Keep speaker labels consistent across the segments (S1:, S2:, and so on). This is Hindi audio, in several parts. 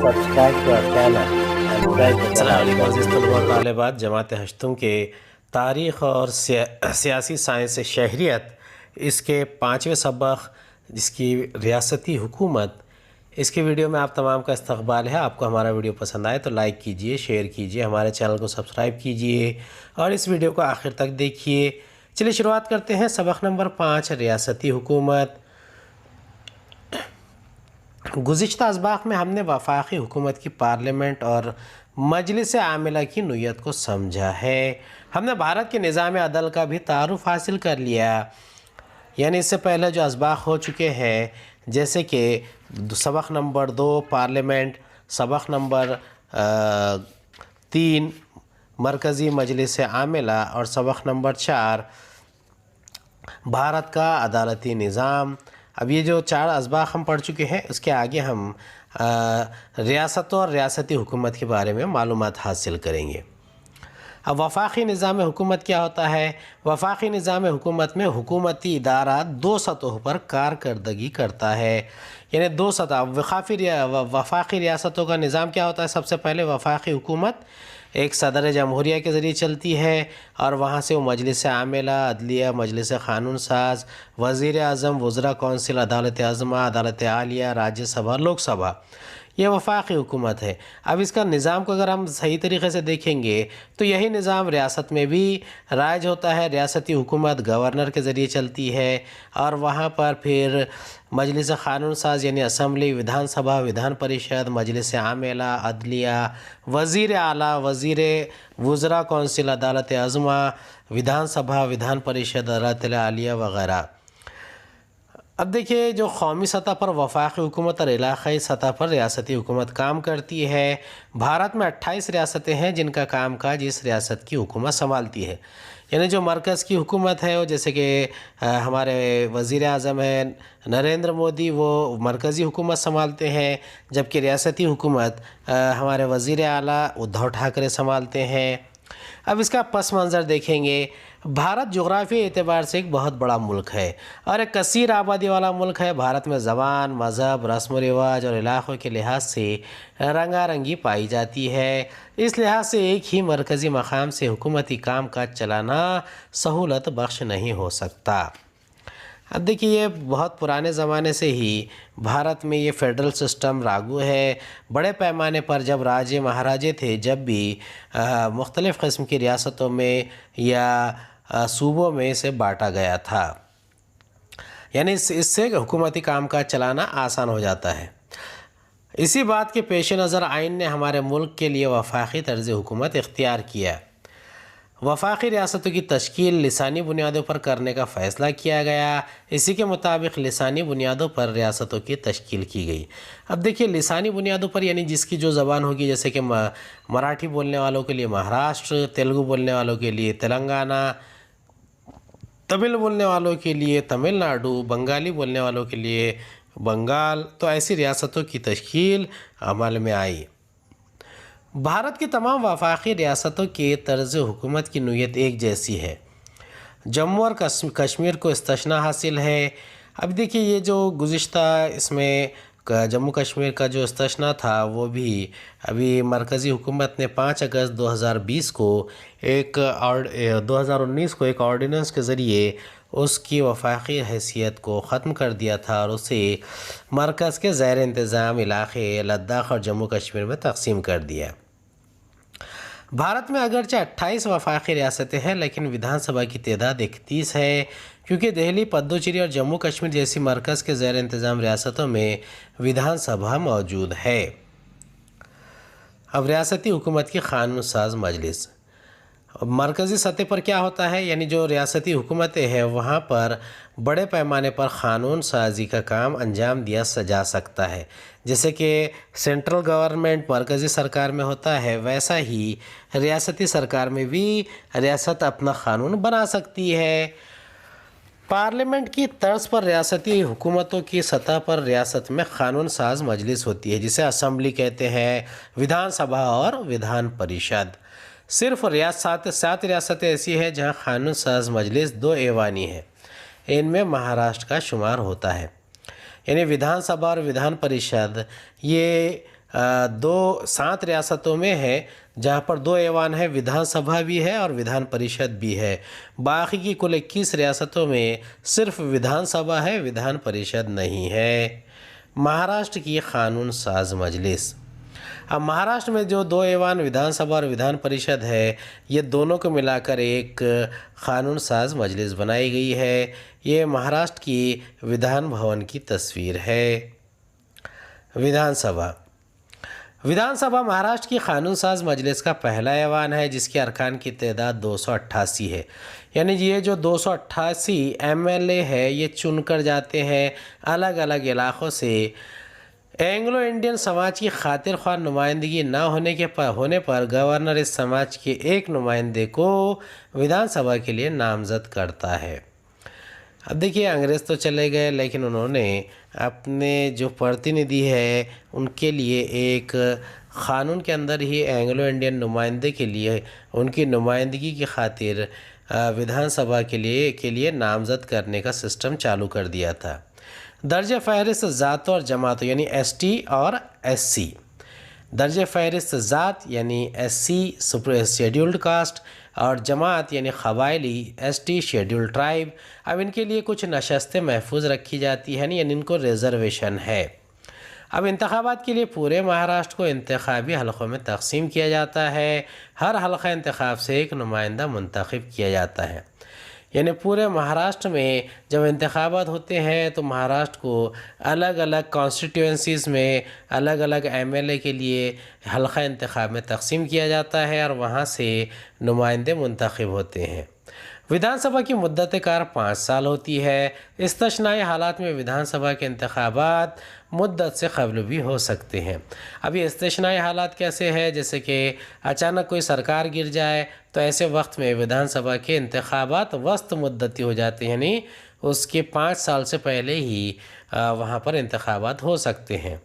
S1: subscribe to our channel and press the bell
S2: अस्सलाम वालेकुम
S1: icon.
S2: अज़ीज़ तलबा और तालिबात। जमात हश्तुम के तारीख़ और सियासी साइंस शहरियत इसके 5वें सबक जिसकी रियासती हुकूमत, इसकी वीडियो में आप तमाम का इस्तक़बाल है। आपको हमारा वीडियो पसंद आए तो लाइक कीजिए, शेयर कीजिए, हमारे चैनल को सब्सक्राइब कीजिए और इस वीडियो को आखिर तक देखिए। चलिए शुरुआत करते हैं। सबक नंबर 5, रियासती हुकूमत। गुज़िश्ता असबाक़ में हमने वफाकी हुकूमत की पार्लियामेंट और मजलिस आमिला की नोयत को समझा है। हमने भारत के निज़ाम अदल का भी तारुफ़ हासिल कर लिया, यानी इससे पहले जो असबाक़ हो चुके हैं, जैसे कि सबक नंबर 2 पार्लियामेंट, सबक नंबर 3 मरकज़ी मजलिस आमिला और सबक नंबर 4 भारत का अदालती निज़ाम। अब ये जो 4 असबाक़ हम पढ़ चुके हैं, उसके आगे हम रियासतों और रियासती हुकूमत के बारे में मालूमात हासिल करेंगे। अब वफाकी निज़ाम हुकूमत क्या होता है? वफाकी निज़ाम हुकूमत में हुकूमती इदारा 2 सतहों पर कारकर्दगी करता है, यानी 2 सतह। वफाकी रियासतों का निज़ाम क्या होता है? सबसे पहले वफाकी हुकूमत एक सदर जमहूरिया के ज़रिए चलती है और वहाँ से वो मजलिस आमिला, अदलिया, मजलिस क़ानून साज, वज़ीर आज़म, वज़रा कौंसिल, अदालत आज़मा, अदालत आलिया, राज्यसभा, लोकसभा, ये वफाकी हुकूमत है। अब इसका निज़ाम को अगर हम सही तरीक़े से देखेंगे तो यही निज़ाम रियासत में भी राज होता है। रियासती हुकूमत गवर्नर के ज़रिए चलती है और वहाँ पर फिर मजलिस क़ानून साज यानी असम्बली, विधानसभा, विधान परिषद, मजलिस आमिला, अदलिया, वज़ीर आला, वज़रा कौंसिल, अदालत आज़मा, विधानसभा, विधान परिषद, अदालत आलिया वग़ैरह। अब देखिए, जो कौमी सतह पर वफाकी हुकूमत और इलाक़ाई सतह पर रियासती हुकूमत काम करती है। भारत में 28 रियासतें हैं जिनका काम काज इस रियासत की हुकूमत संभालती है। यानी जो मरकज़ की हुकूमत है, वो जैसे कि हमारे वज़ीर आज़म हैं नरेंद्र मोदी, वो मरकज़ी हुकूमत संभालते हैं, जबकि रियासती हुकूमत हमारे वज़ीर आला उद्धव ठाकरे संभालते हैं। अब इसका पस मंज़र देखेंगे। भारत जोग्राफ़ी एतबार से एक बहुत बड़ा मुल्क है और एक कसीर आबादी वाला मुल्क है। भारत में ज़बान, मज़हब, रस्म व रिवाज और इलाक़ों के लिहाज से रंगारंगी पाई जाती है। इस लिहाज से एक ही मरकज़ी मकाम से हुकूमती काम काज चलाना सहूलत बख्श नहीं हो सकता। अब देखिए, ये बहुत पुराने ज़माने से ही भारत में ये फेडरल सिस्टम लागू है। बड़े पैमाने पर जब राजे महाराजे थे, जब भी मुख्तलिफ़ क़िस्म की रियासतों में या सूबों में इसे बांटा गया था, यानी इससे हुकूमती कामकाज चलाना आसान हो जाता है। इसी बात के पेश नज़र आइन ने हमारे मुल्क के लिए वफाकी तर्ज़ हुकूमत इख्तियार किया। वफाकी रियासतों की तश्कील लिसानी बुनियादों पर करने का फ़ैसला किया गया। इसी के मुताबिक लिसानी बुनियादों पर रियासतों की तश्कील की गई। अब देखिए, लिसानी बुनियादों पर यानी जिसकी जो ज़बान होगी, जैसे कि मराठी बोलने वालों के लिए महाराष्ट्र, तेलुगु बोलने वालों के लिए तेलंगाना, तमिल बोलने वालों के लिए तमिलनाडु, बंगाली बोलने वालों के लिए बंगाल, तो ऐसी रियासतों की तश्कील अमल में आई। भारत की तमाम वफाकी रियासतों के तर्ज़ हुकूमत की नोयत एक जैसी है। जम्मू और कश्मीर को इस्तिस्ना हासिल है। अब देखिए, ये जो गुज़िश्ता इसमें जम्मू कश्मीर का जो इस्तिस्ना था, वो भी अभी मरकज़ी हुकूमत ने 5 अगस्त 2019 को एक ऑर्डिनेंस के ज़रिए उसकी वफाकी हैसियत को ख़त्म कर दिया था और उसे मरकज़ के ज़ैर इंतज़ाम इलाक़े लद्दाख और जम्मू कश्मीर में तक़सीम कर दिया। भारत में अगरचे 28 वफाकी रियासतें हैं, लेकिन विधानसभा की तादाद 31 है, क्योंकि दिल्ली, पुडुचेरी और जम्मू कश्मीर जैसी मरकज़ के ज़ैर इंतज़ाम रियासतों में विधानसभा मौजूद है। अब रियासती हुकूमत की क़ानून साज मजलिस। मरकज़ी सतह पर क्या होता है, यानी जो रियासती हुकूमतें हैं, वहाँ पर बड़े पैमाने पर क़ानून साजी का काम अंजाम दिया जा सकता है। जैसे कि सेंट्रल गवर्नमेंट मरकज़ी सरकार में होता है, वैसा ही रियासती सरकार में भी रियासत अपना क़ानून बना सकती है। पार्लियामेंट की तर्ज पर रियासती हुकूमतों की सतह पर रियासत में क़ानून साज मजलिस होती है, जिसे असम्बली कहते हैं, विधानसभा और विधान परिषद। सिर्फ 7 रियासतें ऐसी हैं जहाँ क़ानून साज मजलिस 2 ऐवानी है। इनमें महाराष्ट्र का शुमार होता है। यानी विधानसभा और विधान परिषद ये 7 रियासतों में है, जहाँ पर 2 ऐवान है, विधानसभा भी है और विधान परिषद भी है। बाकी की कुल 21 रियासतों में सिर्फ विधानसभा है, विधान परिषद नहीं है। महाराष्ट्र की कानून साज मजलिस। अब महाराष्ट्र में जो 2 ऐवान विधानसभा और विधान परिषद है, ये दोनों को मिलाकर एक कानून साज मजलिस बनाई गई है। ये महाराष्ट्र की विधान भवन की तस्वीर है। विधानसभा महाराष्ट्र की कानून साज मजलिस का पहला ऐवान है, जिसके अरकान की तादाद 288 है। यानी ये जो 288 एमएलए है, ये चुनकर जाते हैं अलग अलग इलाक़ों से। एंग्लो इंडियन समाज की खातिर ख्वाह नुमाइंदगी न होने पर गवर्नर इस समाज के एक नुमाइंदे को विधानसभा के लिए नामज़द करता है। अब देखिए, अंग्रेज़ तो चले गए, लेकिन उन्होंने अपने जो प्रतिनिधि है उनके लिए एक क़ानून के अंदर ही एंग्लो इंडियन नुमाइंदे के लिए उनकी नुमाइंदगी की खातिर विधानसभा के लिए नामज़द करने का सिस्टम चालू कर दिया था। दर्ज फ़हरिस्त ज़ातों और जमातों यानी एसटी और एससी। दर्ज फ़हरिस्त ज़ात यानी एससी शेड्यूल्ड कास्ट और जमात यानी क़बायली एसटी शेड्यूल्ड ट्राइब। अब इनके लिए कुछ नशस्तें महफूज रखी जाती हैं, यानी इनको रिज़र्वेशन है। अब इंतखाबात के लिए पूरे महाराष्ट्र को इंतखाबी हलक़ों में तक़सीम किया जाता है। हर हलक़ा इंतखाब से एक नुमाइंदा मुंतखब किया जाता है। यानी पूरे महाराष्ट्र में जब इंतखाबात होते हैं तो महाराष्ट्र को अलग अलग कॉन्स्टिट्यूएंसीज़ में अलग अलग एमएलए के लिए हलक़ा इंतखाब में तक़सीम किया जाता है और वहाँ से नुमाइंदे मुंतखब होते हैं। विधानसभा की मुद्दत कार 5 साल होती है। इस्तिस्नाई हालात में विधानसभा के इंतखाबात मुद्दत से क़ब्ल भी हो सकते हैं। अब ये इस्तिस्नाई हालात कैसे है, जैसे कि अचानक कोई सरकार गिर जाए तो ऐसे वक्त में विधानसभा के इंतखाबात वस्त मुद्दती हो जाते हैं, यानी उसके 5 साल से पहले ही वहाँ पर इंतखाबात हो सकते हैं।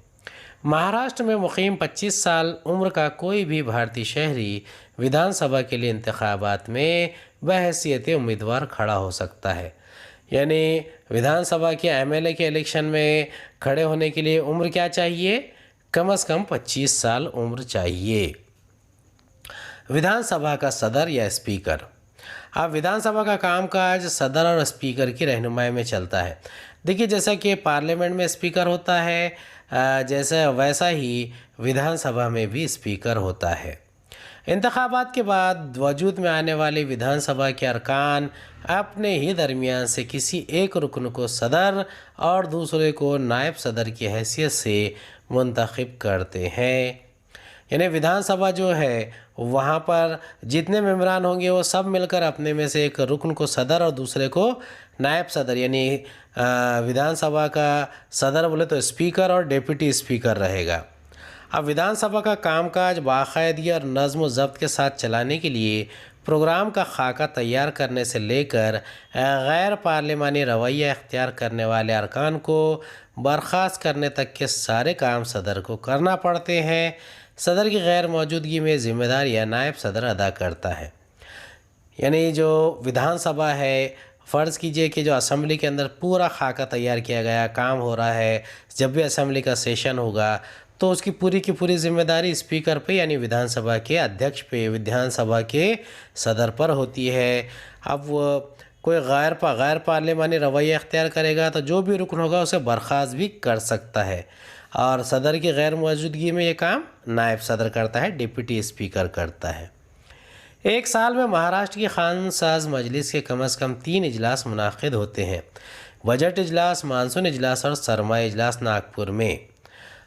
S2: महाराष्ट्र में मुक़ीम 25 साल उम्र का कोई भी भारतीय शहरी विधानसभा के लिए इंतखाबात में बहैसियत उम्मीदवार खड़ा हो सकता है। यानी विधानसभा के एमएलए के इलेक्शन में खड़े होने के लिए उम्र क्या चाहिए? कम से कम 25 साल उम्र चाहिए। विधानसभा का सदर या स्पीकर। अब विधानसभा का कामकाज सदर और स्पीकर की रहनुमाई में चलता है। देखिए, जैसा कि पार्लियामेंट में स्पीकर होता है, वैसा ही विधानसभा में भी स्पीकर होता है। इंतखाबात के बाद वजूद में आने वाली विधानसभा के अरकान अपने ही दरमियान से किसी एक रुकन को सदर और दूसरे को नायब सदर की हैसियत से मुंतखब करते हैं। यानी विधानसभा जो है वहाँ पर जितने मेंबरान होंगे वो सब मिलकर अपने में से एक रुकन को सदर और दूसरे को नायब सदर, यानी विधानसभा का सदर बोले तो स्पीकर और डिप्टी स्पीकर रहेगा। अब विधानसभा का कामकाज बाकायदगी और नज़्म व ज़ब्त के साथ चलाने के लिए प्रोग्राम का खाका तैयार करने से लेकर गैर पार्लिमानी रवैया इख्तियार करने वाले अरकान को बर्खास्त करने तक के सारे काम सदर को करना पड़ते हैं। सदर की गैर मौजूदगी में ज़िम्मेदारियाँ नायब सदर अदा करता है। यानी जो विधानसभा है, फ़र्ज़ कीजिए कि जो असम्बली के अंदर पूरा खाका तैयार किया गया, काम हो रहा है, जब भी असम्बली का सेशन होगा तो उसकी पूरी की पूरी जिम्मेदारी स्पीकर पे यानी विधानसभा के अध्यक्ष पे, विधानसभा के सदर पर होती है। अब कोई गैर पार्लिमानी रवैया इख्तियार करेगा तो जो भी रुकन होगा उसे बर्खास्त भी कर सकता है, और सदर की गैर मौजूदगी में ये काम नायब सदर करता है, डिप्टी स्पीकर करता है। एक साल में महाराष्ट्र की कानून साज मजलिस के कम से कम 3 इजलास मुनाकिद होते हैं। बजट इजलास, मानसून इजलास और सरमाई इजलास नागपुर में।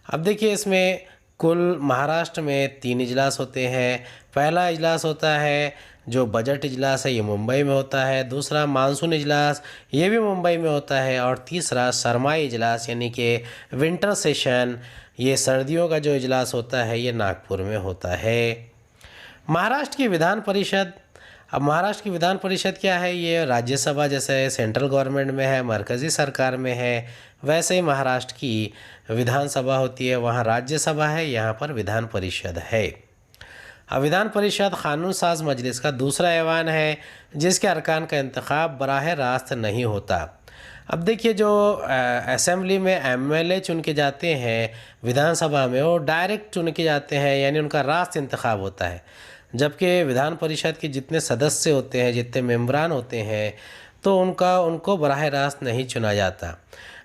S2: अब देखिए, इसमें कुल महाराष्ट्र में 3 इजलास होते हैं। पहला इजलास होता है जो बजट इजलास है, ये मुंबई में होता है। दूसरा मानसून इजलास, ये भी मुंबई में होता है। और तीसरा सरमाई इजलास यानी कि विंटर सेशन, ये सर्दियों का जो इजलास होता है, ये नागपुर में होता है। महाराष्ट्र की विधान परिषद। अब महाराष्ट्र की विधान परिषद क्या है? ये राज्यसभा जैसे सेंट्रल गवर्नमेंट में है, मरकज़ी सरकार में है, वैसे ही महाराष्ट्र की विधानसभा होती है, वहाँ राज्यसभा है, यहाँ पर विधान परिषद है। अब विधान परिषद कानून साज मजलिस का दूसरा ऐवान है जिसके अरकान का इंतखाब बराह रास्त नहीं होता। अब देखिए जो असेंबली में एमएलए चुन के जाते हैं, विधानसभा में वो डायरेक्ट चुन के जाते हैं, यानी उनका रास्त इंतखाब होता है। जबकि विधान परिषद के जितने सदस्य होते हैं, जितने मेंबरान होते हैं, तो उनको बराह रास्त नहीं चुना जाता,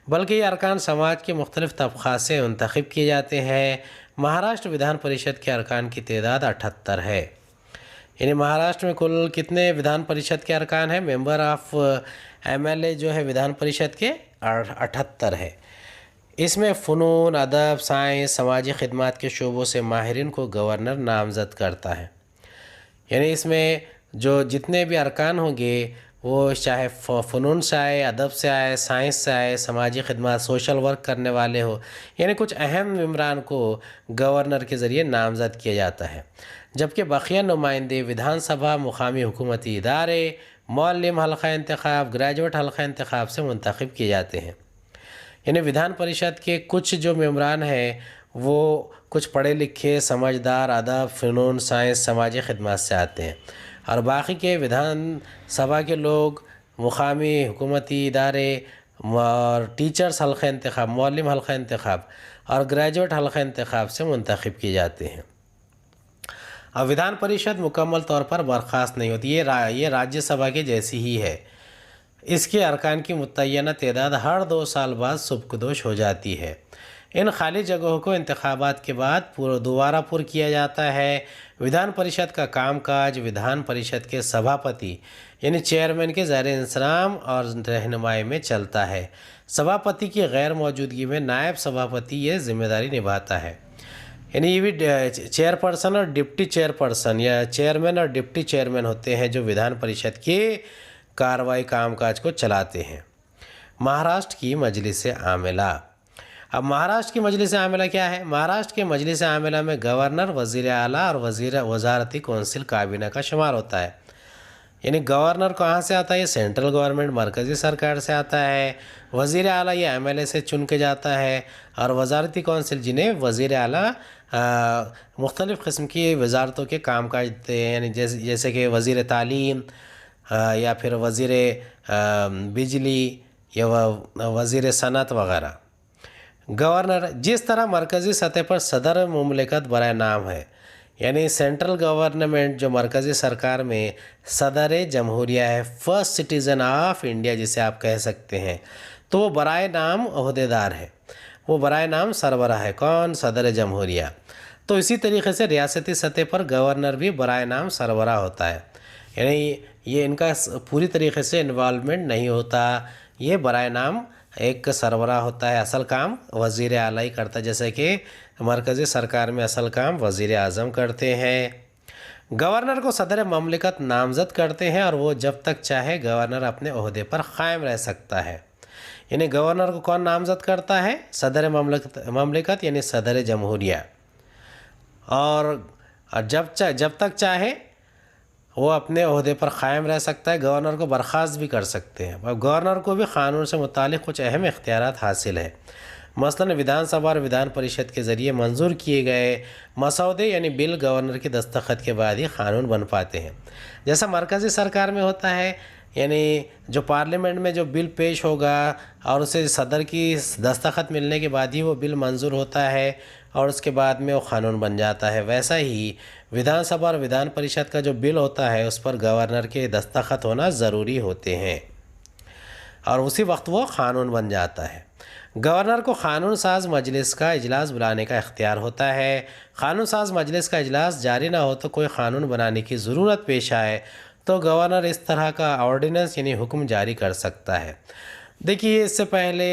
S2: बल्कि ये अरकान समाज के मुख्तलिफ़ तबक़ात से मुंतखब किए जाते हैं। महाराष्ट्र विधान परिषद के अरकान की तादाद 78 है। यानी महाराष्ट्र में कुल कितने विधान परिषद के अरकान हैं? मेंबर ऑफ एमएलए जो है विधान परिषद के 78 है। इसमें फ़नून, अदब, साइंस, समाजी खिदमत के शोबों से माहिरीन को गवर्नर नामज़द करता है। यानी इसमें जो जितने भी अरकान होंगे वो चाहे फ़नून से आए, अदब से आए, साइंस से आए, समाजी खिदमत, सोशल वर्क करने वाले हो, यानी कुछ अहम मेंबरान को गवर्नर के ज़रिए नामज़द किया जाता है। जबकि बकिया नुमाइंदे विधानसभा, मुकामी हुकूमती इदारे, मौलिम हल्का इंतखाब, ग्रेजुएट हल्का इंतखाब से मुंतखब किए जाते हैं। यानी विधान परिषद के कुछ जो मेंबरान हैं वो कुछ पढ़े लिखे, समझदार, अदब, फ़नून, साइंस, समाजी खिदमत से आते हैं, और बाकी के विधान सभा के लोग मुकामी हुकूमती इदारे और टीचर्स हल्का इंतखाब, मौलिम हल्का इंतखाब और ग्रेजुएट हल्का इंतखाब से मुंतखब किए जाते हैं। अब विधान परिषद मुकम्मल तौर पर बर्खास्त नहीं होती, ये राज्यसभा के जैसी ही है। इसके अरकान की मुतय्यना तादाद हर 2 साल बाद सुबकदोश हो जाती है। इन खाली जगहों को इंतखाबात के बाद दोबारा पुर किया जाता है। विधान परिषद का कामकाज विधान परिषद के सभापति यानी चेयरमैन के ज़ेर इंतज़ाम और रहनुमाई में चलता है। सभापति की गैर मौजूदगी में नायब सभापति ये जिम्मेदारी निभाता है। यानी ये भी चेयरपर्सन और डिप्टी चेयरपर्सन या चेयरमैन और डिप्टी चेयरमैन होते हैं जो विधान परिषद के कार्रवाई कामकाज को चलाते हैं। महाराष्ट्र की मजलिस आमिला। अब महाराष्ट्र की मजलिस आमिला क्या है? महाराष्ट्र के मजलिस आमिला में गवर्नर, वज़ीर आला और वज़ारती कौंसिल काबीना का शुमार होता है। यानी गवर्नर कहाँ से आता है? ये सेंट्रल गवर्नमेंट, मरकज़ी सरकार से आता है। वज़ीर आला ये एमएलए से चुन के जाता है, और वज़ारती कौंसिल जिन्हें वज़ीर आला मुख्तलिफ़ किस्म की वजारतों के कामकाज देते हैं, यानी जैसे कि वज़ीर तालीम या फिर वज़ीर बिजली या वज़ीर सनत वगैरह। गवर्नर जिस तरह मरकज़ी सतह पर सदर मुमलिकत बराए नाम है, यानी सेंट्रल गवर्नमेंट जो मरकज़ी सरकार में सदर जमहूरिया है, फर्स्ट सिटीज़न ऑफ इंडिया जिसे आप कह सकते हैं, तो वो बराए नाम ओहदेदार है, वो बराए नाम सरबराह है। कौन? सदर जमहूरिया। तो इसी तरीके से रियासती सतह पर गवर्नर भी बराए नाम सरबराह होता है, यानी ये इनका पूरी तरीके से इन्वॉल्वमेंट नहीं होता, ये बराए नाम एक सरबराह होता है। असल काम वज़ीर आला ही करता है, जैसे कि मरकज़ी सरकार में असल काम वज़ीर आज़म करते हैं। गवर्नर को सदर ममलिकत नामज़द करते हैं, और वो जब तक चाहे गवर्नर अपने ओहदे पर क़ायम रह सकता है। यानी गवर्नर को कौन नामज़द करता है? सदर ममलिकत यानी सदर जमहूरिया। और जब तक चाहे वो अपने ओहदे पर क़ायम रह सकता है। गवर्नर को बर्खास्त भी कर सकते हैं। अब गवर्नर को भी क़ानून से मुतालिक कुछ अहम इख्तियारात हासिल है। मसलन विधानसभा और विधान परिषद के ज़रिए मंजूर किए गए मसौदे यानी बिल गवर्नर के दस्तखत के बाद ही क़ानून बन पाते हैं। जैसा मरकज़ी सरकार में होता है, यानी जो पार्लियामेंट में जो बिल पेश होगा और उसे सदर की दस्तखत मिलने के बाद ही वो बिल मंजूर होता है और उसके बाद में वो क़ानून बन जाता है। वैसा ही विधानसभा और विधान परिषद का जो बिल होता है उस पर गवर्नर के दस्तखत होना ज़रूरी होते हैं, और उसी वक्त वो क़ानून बन जाता है। गवर्नर को क़ानून साज मजलिस का इजलास बुलाने का इख्तियार होता है। क़ानून साज मजलिस का इजलास जारी ना हो तो कोई क़ानून बनाने की ज़रूरत पेश आए तो गवर्नर इस तरह का ऑर्डिनेंस यानी हुक्म जारी कर सकता है। देखिए, इससे पहले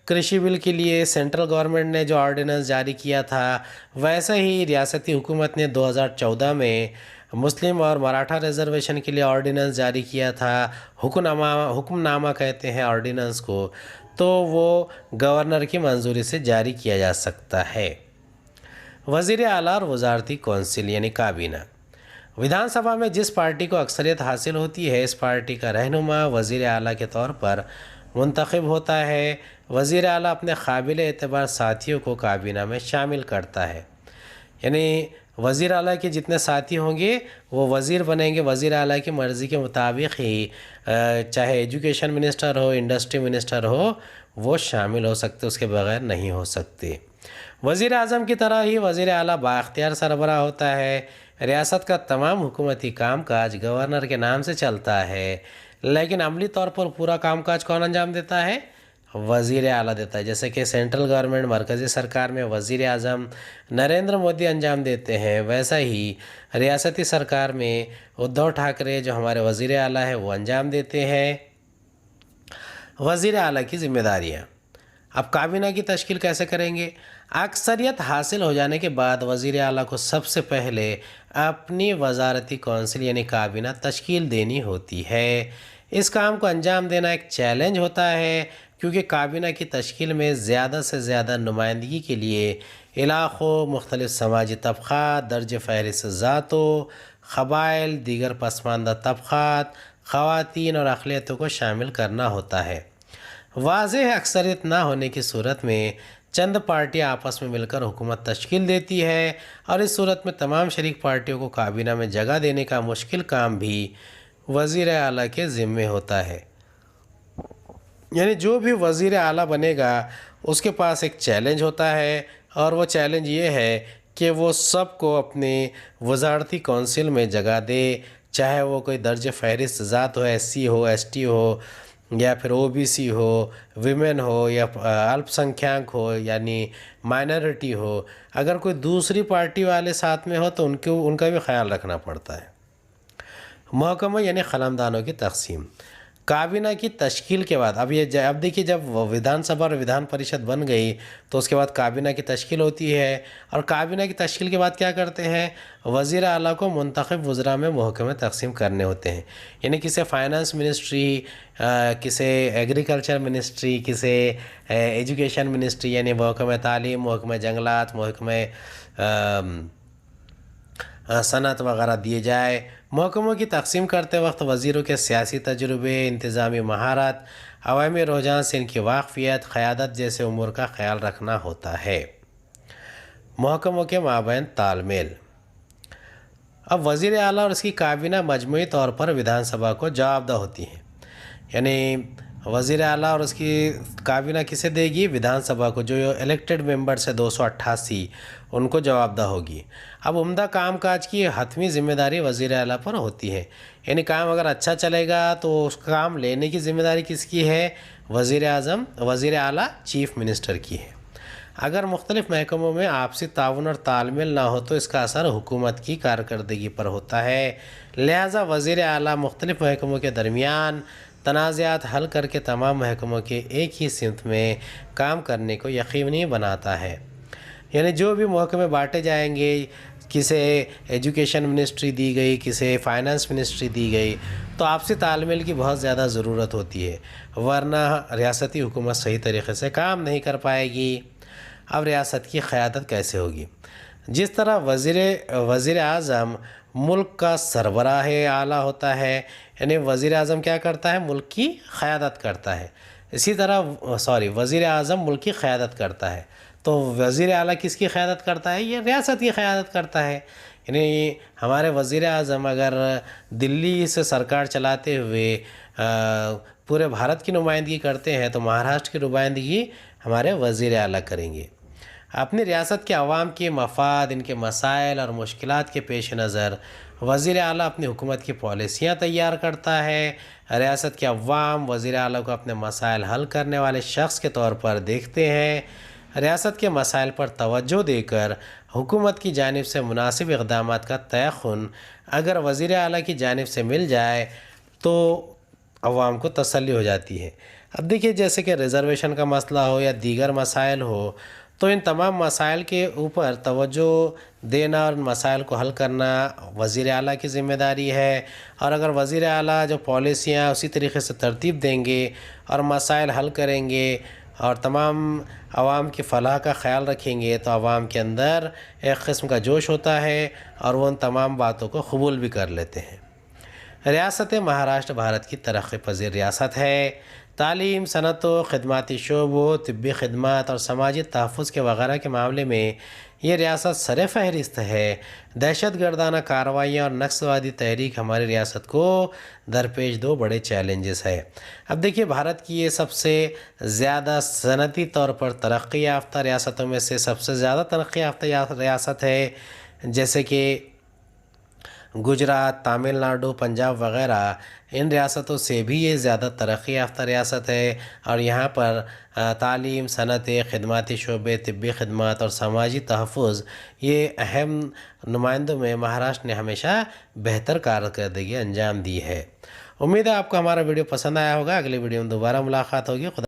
S2: कृषि बिल के लिए सेंट्रल गवर्नमेंट ने जो ऑर्डिनेंस जारी किया था, वैसे ही रियासती हुकूमत ने 2014 में मुस्लिम और मराठा रिजर्वेशन के लिए ऑर्डिनेंस जारी किया था। हुक्मनामा कहते हैं ऑर्डिनेंस को, तो वो गवर्नर की मंजूरी से जारी किया जा सकता है। वज़ीर आला और वज़ारती कौंसिल यानी काबीना। विधानसभा में जिस पार्टी को अक्सरियत हासिल होती है, इस पार्टी का रहनुमा वज़ीर आला के तौर पर मुंतखब होता है। वज़ीर आला अपने काबिल एतबार साथियों को काबीना में शामिल करता है। यानी वज़ीर आला के जितने साथी होंगे वो वज़ीर बनेंगे, वज़ीर आला की मर्ज़ी के मुताबिक ही चाहे एजुकेशन मिनिस्टर हो, इंडस्ट्री मिनिस्टर हो, वो शामिल हो सकते, उसके बगैर नहीं हो सकते। वज़ीर आज़म की तरह ही वज़ीर आला बाख्तियार सरबराह होता है। रियासत का तमाम हुकूमती कामकाज गवर्नर के नाम से चलता है, लेकिन अमली तौर पर पूरा कामकाज कौन अंजाम देता है? वज़ीर आला देता है। जैसे कि सेंट्रल गवर्नमेंट मरकज़ी सरकार में वज़ीर आज़म नरेंद्र मोदी अंजाम देते हैं, वैसा ही रियासती सरकार में उद्धव ठाकरे जो हमारे वज़ीर आला है वो अंजाम देते हैं। वज़ीर आला की ज़िम्मेदारियाँ। अब काबीना की तश्कील कैसे करेंगे? अक्सरियत हासिल हो जाने के बाद वज़ीर आला को सबसे पहले अपनी वज़ारती कौंसिल यानी काबीना तश्कील देनी होती है। इस काम को अंजाम देना एक चैलेंज होता है, क्योंकि काबीना की तश्कील में ज़्यादा से ज़्यादा नुमाइंदगी के लिए इलाक़ों, मुख्तलिफ़ समाजी तबक़ात, दर्ज फ़हरिस्त ज़ातों, क़बाइल, दीगर पसमानदा तबक़ात, ख़वातीन और अक़लियतों को शामिल करना होता है। वाज़ेह अक्सरियत ना होने की सूरत में चंद पार्टियां आपस में मिलकर हुकूमत तश्कील देती है, और इस सूरत में तमाम शरीक पार्टियों को काबीना में जगह देने का मुश्किल काम भी वज़ीर आला के ज़िम्मे होता है। यानी जो भी वज़ीर आला बनेगा उसके पास एक चैलेंज होता है, और वो चैलेंज ये है कि वो सबको अपने वज़ारती कौंसिल में जगह दे, चाहे वो कोई दर्ज फ़हरिस्त ज़ात हो, SC हो, ST हो, या फिर OBC हो, विमेन हो, या अल्पसंख्यक हो यानी माइनॉरिटी हो। अगर कोई दूसरी पार्टी वाले साथ में हो तो उनका भी ख्याल रखना पड़ता है। महकमा यानी क़लमदानों की तक़सीम। काबीना की तश्कील के बाद अब देखिए, जब विधानसभा और विधान परिषद बन गई तो उसके बाद काबीना की तश्कील होती है, और काबीना की तश्कील के बाद क्या करते हैं? वज़ीर आला को मुंतखब वज़रा में महकमे तक़सीम करने होते हैं। यानी किसे फाइनेंस मिनिस्ट्री, किसे एग्रीकल्चर मिनिस्ट्री, किसे एजुकेशन मिनिस्ट्री यानी महकमे तालीम, महकमे जंगलात, महकमे सनत वगैरह दिए जाए। महकमों की तक़सीम करते वक्त वज़ीरों के सियासी तजुर्बे, इंतज़ामी महारत, अवामी रुझान से इनकी वाक़फ़ियत, क़यादत जैसे उमूर का ख्याल रखना होता है। महकमों के माबैन तालमेल। अब वज़ीर आला और उसकी काबीना मजमूई तौर पर विधानसभा को जवाबदेह होती हैं। यानी वज़ीर आला और उसकी काबीना किसे देगी? विधानसभा को, जो इलेक्टेड मेंबर्स है 288, उनको जवाबदेह होगी। अब उम्दा कामकाज की हतमी ज़िम्मेदारी वज़ीर आला पर होती है। यानी काम अगर अच्छा चलेगा तो उस काम लेने की ज़िम्मेदारी किसकी है? वज़ीर आला चीफ़ मिनिस्टर की है। अगर मुख्तलिफ़ महकमों में आपसी ताउन और तालमेल ना हो तो इसका असर हुकूमत की कारकर्दगी पर होता है। लिहाजा वज़ीर आला मुख्तलिफ़ महकमों के दरमियान तनाज़ात हल करके तमाम महकमों के एक ही सिमत में काम करने को यकीनी बनाता है। यानी जो भी महकमे बांटे जाएंगे, किसे एजुकेशन मिनिस्ट्री दी गई, किसे फाइनेंस मिनिस्ट्री दी गई, तो आपसी तालमेल की बहुत ज़्यादा ज़रूरत होती है, वरना रियासती हुकूमत सही तरीक़े से काम नहीं कर पाएगी। अब रियासत की क़यादत कैसे होगी? जिस तरह वज़ीर आज़म मुल्क का सरबराह आला होता है, यानी वज़ीर आज़म क्या करता है? मुल्क की क़यादत करता है। इसी तरह वज़ीर आज़म मुल्क की क़यादत करता है, तो वज़ीर आला किसकी क़यादत करता है? ये रियासत की क़यादत करता है। यानी हमारे वज़ीर आज़म अगर दिल्ली से सरकार चलाते हुए पूरे भारत की नुमाइंदगी करते हैं तो महाराष्ट्र की नुमाइंदगी हमारे वज़ीर आला करेंगे। अपनी रियासत के अवाम के मफाद, इनके मसाइल और मुश्किलात के पेश नज़र वज़ीर आला अपनी हुकूमत की पॉलिसियाँ तैयार करता है। रियासत के अवाम वज़ीर आला को अपने मसाइल हल करने वाले शख्स के तौर पर देखते हैं। रियासत के मसाइल पर तवज्जो देकर हुकूमत की जानिब से मुनासिब इक़दामात का तयख़ुन अगर वज़ीर आला की जानिब से मिल जाए तो अवाम को तसल्ली हो जाती है। अब देखिए, जैसे कि रिज़र्वेशन का मसला हो या दीगर मसाइल हो, तो इन तमाम मसाइल के ऊपर तवज्जो देना और मसाइल को हल करना वज़ीर आला की ज़िम्मेदारी है। और अगर वज़ीर आला जो पॉलिसियाँ उसी तरीक़े से तरतीब देंगे और मसाइल हल करेंगे और तमाम आवाम की फ़लाह का ख़याल रखेंगे तो आवाम के अंदर एक क़िस्म का जोश होता है और वो उन तमाम बातों को कबूल भी कर लेते हैं। रियासत महाराष्ट्र भारत की तरक्की पज़ीर रियासत है। तालीम, सनतों, खदमाती शोबों, तिब्बी खदमात और समाजी तहफ़्फ़ुज़ के वगैरह के मामले में ये रियासत सर फ़हरिस्त है। दहशत गर्दाना कार्रवाइयाँ और नक्सलवादी तहरीक हमारी रियासत को दरपेश दो बड़े चैलेंजेस है। अब देखिए, भारत की ये सबसे ज़्यादा सनती तौर पर तरक्की याफ़्ता रियासतों में से सबसे ज़्यादा तरक्की याफ़्ता रियासत है, जैसे कि गुजरात, तमिलनाडु, पंजाब वग़ैरह। इन रियासतों से भी ये ज़्यादा तरक्की याफ़्ता रियासत है और यहाँ पर तालीम, सनतें, खदमाती शोबे, तिब्बी खदमात और समाजी तहफ़्फ़ुज़ ये अहम नुमाइंदों में महाराष्ट्र ने हमेशा बेहतर कारकर्दगी अंजाम दी है। उम्मीद है आपको हमारा वीडियो पसंद आया होगा। अगली वीडियो में दोबारा मुलाकात होगी। खुदा